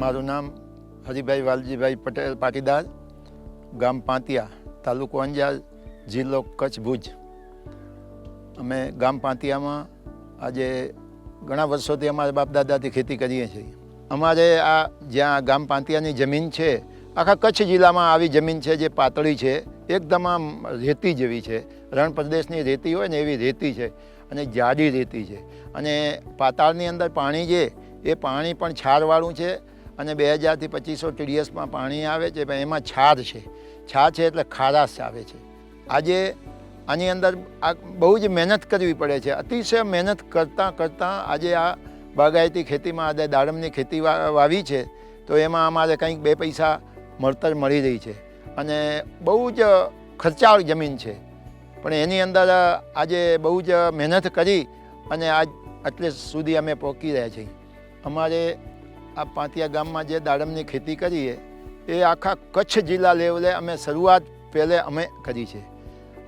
મારું નામ હરિભાઈ વાલજીભાઈ પટેલ પાટીદાર, ગામ પાંતિયા, તાલુકો અંજાર, જિલ્લો કચ્છ ભુજ. અમે ગામ પાંતિયામાં આજે ઘણા વર્ષોથી અમારા બાપ દાદાથી ખેતી કરીએ છીએ. અમારે આ જ્યાં ગામ પાંતિયાની જમીન છે, આખા કચ્છ જિલ્લામાં આવી જમીન છે જે પાતળી છે, એકદમ આમ રેતી જેવી છે. રણ પ્રદેશની રેતી હોય ને એવી રેતી છે અને જાડી રેતી છે. અને પાતાળની અંદર પાણી છે એ પાણી પણ છારવાળું છે અને 2000 થી 2500 TDSમાં પાણી આવે છે, પણ એમાં છાર છે. છાર છે એટલે ખારાશ આવે છે. આજે આની અંદર આ બહુ જ મહેનત કરવી પડે છે. અતિશય મહેનત કરતાં આજે આ બાગાયતી ખેતીમાં આજે દાડમની ખેતી વાવી છે, તો એમાં અમારે કંઈક 2 પૈસા મળતર મળી રહી છે. અને બહુ જ ખર્ચાળ જમીન છે, પણ એની અંદર આજે બહુ જ મહેનત કરી અને આજ એટલે સુધી અમે પહોંચી રહ્યા છીએ. અમારે આ પાંતિયા ગામમાં જે દાડમની ખેતી કરીએ એ આખા કચ્છ જિલ્લા લેવલે અમે શરૂઆત પહેલે અમે કરી છે.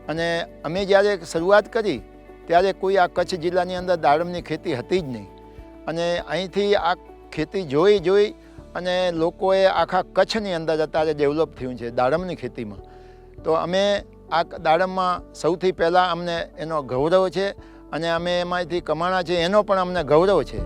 અને અમે જ્યારે શરૂઆત કરી ત્યારે કોઈ આ કચ્છ જિલ્લાની અંદર દાડમની ખેતી હતી જ નહીં. અને અહીંથી આ ખેતી જોઈ અને લોકોએ આખા કચ્છની અંદર અત્યારે ડેવલપ થયું છે દાડમની ખેતીમાં. તો અમે આ દાડમમાં સૌથી પહેલાં અમને એનો ગૌરવ છે અને અમે એમાંથી કમાણા છે એનો પણ અમને ગૌરવ છે.